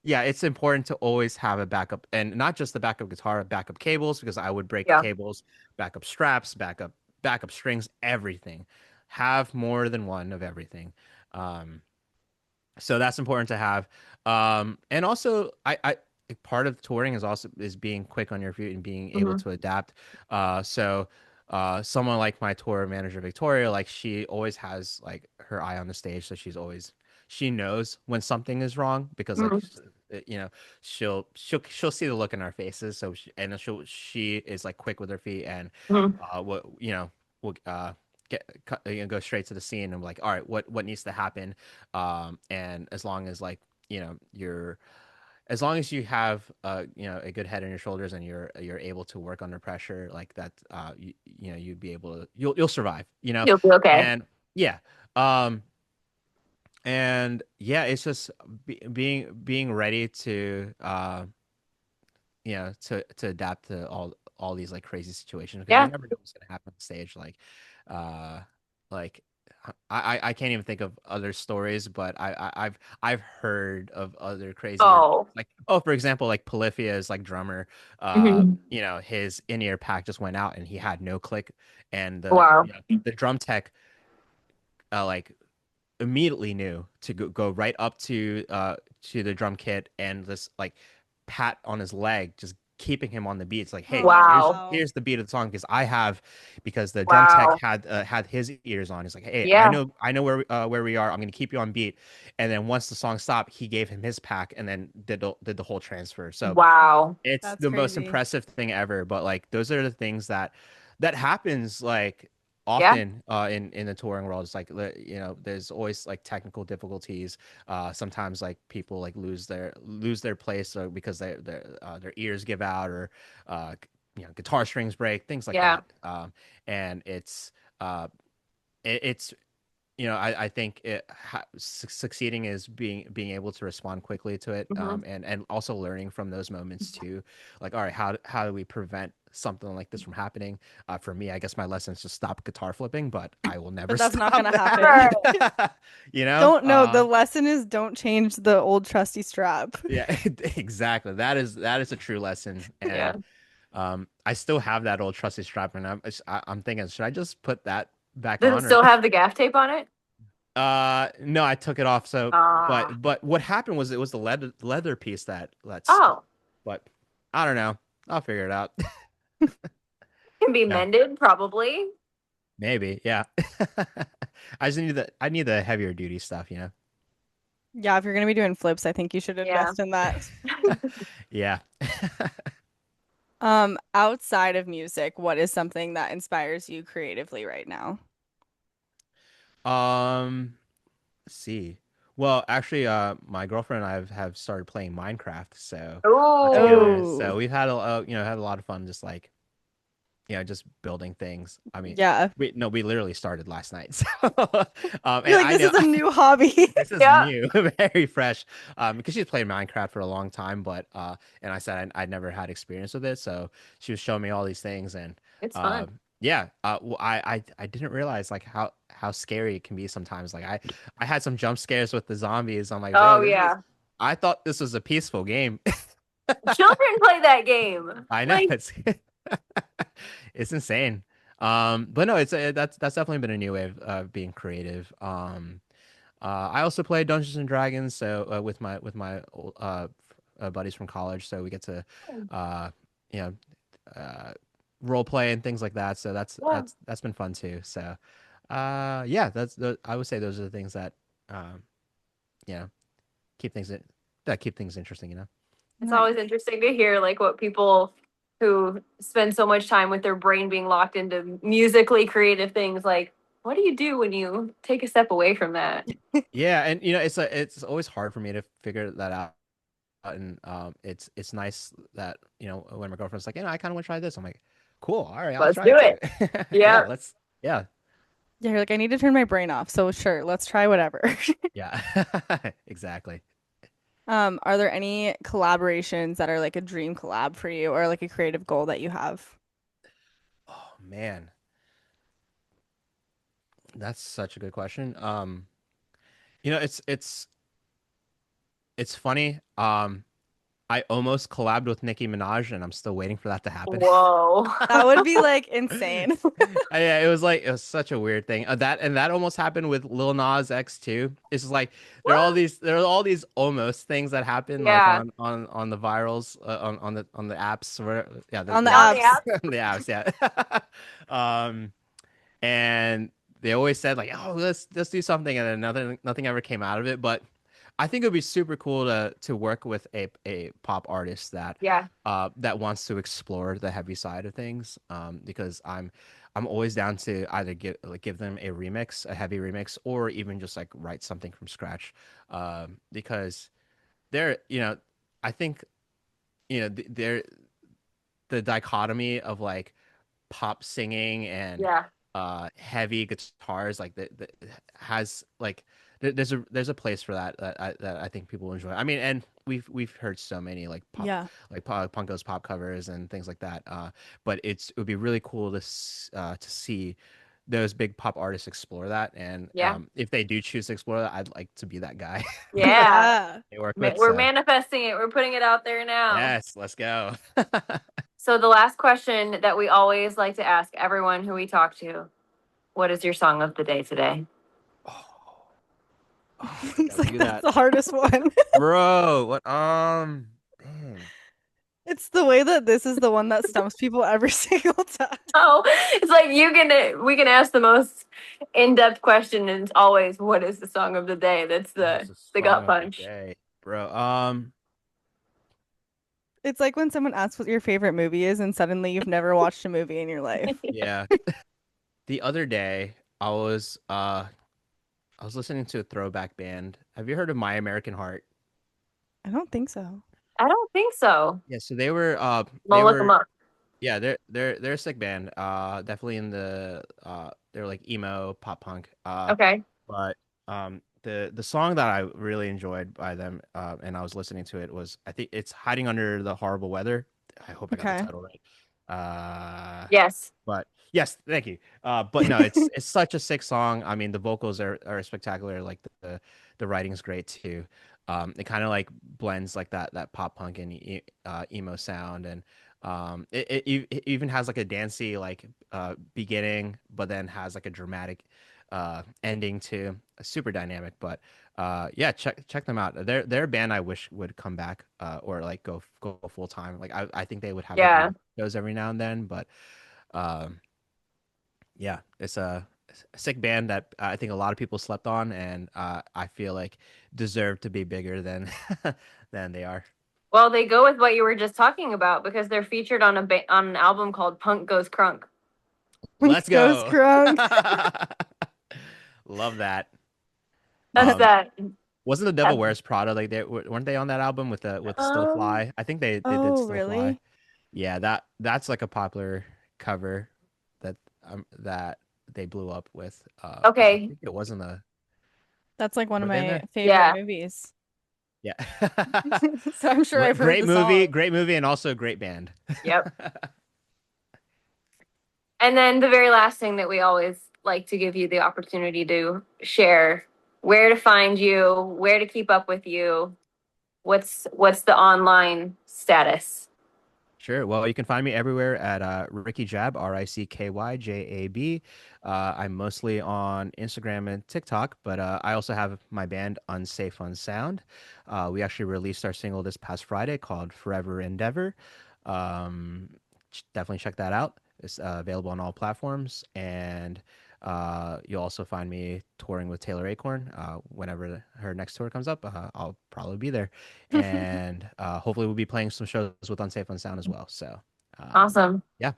yeah, it's important to always have a backup, and not just the backup guitar, backup cables, because I would break
Yeah.
cables, backup straps, backup strings, everything. Have more than one of everything. Um, so that's important to have. And also, I part of touring is being quick on your feet and being able
Hmm.
to adapt. So someone like my tour manager Victoria, like she always has like her eye on the stage, so she knows when something is wrong because like
Hmm.
you know she'll see the look in our faces, so she is like quick with her feet and
Hmm.
what will go straight to the scene and like, all right, what needs to happen, and as long as like you're as long as you have a good head on your shoulders and you're able to work under pressure like that, you'd be able to you'll survive,
You'll be okay.
and yeah. And yeah, it's just being ready to to adapt to all these like crazy situations because you
Yeah.
never know what's gonna happen on stage. Uh, like I can't even think of other stories, but I've heard of other crazier,
Oh.
like, oh, for example, like Polyphia's like drummer,
Hmm.
his in-ear pack just went out and he had no click, and
Wow.
the drum tech like immediately knew to go right up to the drum kit and just like pat on his leg, just keeping him on the beat. It's like, hey,
Oh,
here's
Wow.
wow.
here's the beat of the song because because the drum tech
Wow.
had his ears on. He's like, hey,
Yeah.
I know where we are. I'm gonna keep you on beat. And then once the song stopped, he gave him his pack and then did the whole transfer. So
Wow.
it's
That's
the most
crazy.
impressive thing ever. But like those are the things that happens like
Yeah.
often in the touring world. It's like there's always like technical difficulties. Sometimes like people like lose their place because their ears give out or uh guitar strings break, things like
Yeah.
that. And uh it's I think succeeding is being able to respond quickly to it,
Hmm.
and also learning from those moments too. Like, all right, how do we prevent something like this from happening? For me, I guess my lesson is to stop guitar flipping, but I will never
But that's not
stop
gonna happen.
that. You know?
Don't know. The lesson is don't change the old trusty strap.
Yeah, exactly. That is a true lesson,
Yeah.
and I still have that old trusty strap, and I'm thinking, should I just put that back
Does it
on or?
still have the gaff tape on it?
No, I took it off. So,
Ah.
but what happened was it was the leather piece that stuck.
Oh.
But I don't know. I'll figure it out.
Can be
Yeah,
mended, probably.
maybe. Yeah. I need the heavier duty stuff, you know.
Yeah, if you're gonna be doing flips, I think you should
Yeah.
invest in that.
Yeah.
Outside of music, what is something that inspires you creatively right now?
Let's see. Well, actually, my girlfriend and I have started playing Minecraft, so together.
Oh.
So
Oh,
we've had a lot of fun, just like just building things. I mean,
yeah.
we literally started last night. So,
You're
and
like,
I
this
know
is a new hobby.
this is
Yeah.
new, very fresh. Because she's played Minecraft for a long time, but and I said I never had experience with it, so she was showing me all these things, and
It's fun.
um, yeah, well, I didn't realize like how scary it can be sometimes. Like I had some jump scares with the zombies. I'm like, bro,
Oh, yeah.
I thought this was a peaceful game.
Children play that game.
I know
Like,
it's it's insane. But no, that's definitely been a new way of being creative. I also play Dungeons and Dragons, so with my buddies from college, so we get to uh, you know role play and things like that. So
yeah.
that's been fun too. So yeah, I would say those are the things that um, you know keep things that keep things interesting. You know.
It's
Nice.
always interesting to hear like what people who spend so much time with their brain being locked into musically creative things like what do you do when you take a step away from that?
Yeah, and it's always hard for me to figure that out. And it's nice that when my girlfriend's like, I kind of want to try this. I'm like, cool, all right, I'll
Let's
try
do
it too.
it.
Yeah,
Yeah.
yeah,
Yeah, you're like, I need to turn my brain off. So sure, let's try whatever.
yeah, exactly.
Are there any collaborations that are like a dream collab for you or like a creative goal that you have?
Oh man, that's such a good question. It's funny. I almost collabed with Nicki Minaj, and I'm still waiting for that to happen.
Whoa.
That would be like insane.
Yeah, it was such a weird thing. That almost happened with Lil Nas X too. It's just like
What?
there are all these almost things that happen like
Yeah.
on the virals on the apps where yeah
On the
On the
apps.
app.
the apps yeah. um and they always said like, oh, let's do something, and then nothing ever came out of it. But I think it would be super cool to work with a pop artist
Yeah.
that wants to explore the heavy side of things. Because I'm always down to either give them a heavy remix, or even just like write something from scratch. Because they're I think they're the dichotomy of like pop singing and
Yeah.
heavy guitars like that has like there's a place for that I think people enjoy. I mean, and we've heard so many like
Yeah.
Punko's pop covers and things like that. But it would be really cool to see those big pop artists explore that. And
Yeah.
if they do choose to explore that, I'd like to be that guy
Yeah.
Yeah.
they work with.
We're
So
manifesting it. We're putting it out there now.
yes, let's go.
So the last question that we always like to ask everyone who we talk to, what is your song of the day today?
Oh my
He's
God, we
like,
do
that's
that,
the hardest one.
bro. What? Dang.
It's the way that this is the one that stumps people every single time.
Oh, it's like we can ask the most in-depth question, and it's always what is the song of the day? That's
What is the
the
song
gut
of the
punch.
day, bro?
It's like when someone asks what your favorite movie is, and suddenly you've never watched a movie in your life.
Yeah. The other day, I was listening to a throwback band. Have you heard of My American Heart?
I don't think so.
I don't think so.
Yeah, so they
I'll look them
were
up.
yeah, they're a sick band. Definitely in the they're like emo pop punk.
Okay.
But the song that I really enjoyed by them and I was listening to it was I think it's Hiding Under the Horrible Weather. I hope I got the
Okay.
title right. Uh
Yes.
but yes, thank you. But no, it's such a sick song. I mean, the vocals are spectacular. Like the writing's great too. It kind of like blends like that pop punk and emo sound, and it even has like a dancey like beginning, but then has like a dramatic ending too. Super dynamic, but yeah, check them out. They're a band I wish would come back or like go full time. Like I think they would have like
Yeah.
live shows every now and then, but um, yeah, it's a sick band that I think a lot of people slept on, and I feel like deserve to be bigger than than they are.
Well, they go with what you were just talking about because they're featured on on an album called Punk Goes Crunk.
Let's
Goes
go.
crunk.
Love that.
That's
Um,
that.
wasn't the Devil
that-
Wears Prada like they weren't they on that album with Still
Um.
Fly? I think they did
Oh,
Still Fly.
really?
Yeah, that's like a popular cover that they blew up with. But I
Okay.
think it wasn't a
That's like one of
were they in
my
there?
favorite
Yeah.
movies.
Yeah.
So I'm sure I've heard the song.
Great movie, and also a great band.
Yep. And then the very last thing that we always like to give you the opportunity to share where to find you, where to keep up with you, what's the online status.
Sure. Well, you can find me everywhere at RickyJab, RickyJab. I'm mostly on Instagram and TikTok, but I also have my band Unsafe Unsound. We actually released our single this past Friday called Forever Endeavor. Definitely check that out. It's available on all platforms, and you'll also find me touring with Taylor Acorn. Whenever her next tour comes up, I'll probably be there, and hopefully we'll be playing some shows with Unsafe Unsound as well. So,
Awesome.
yeah.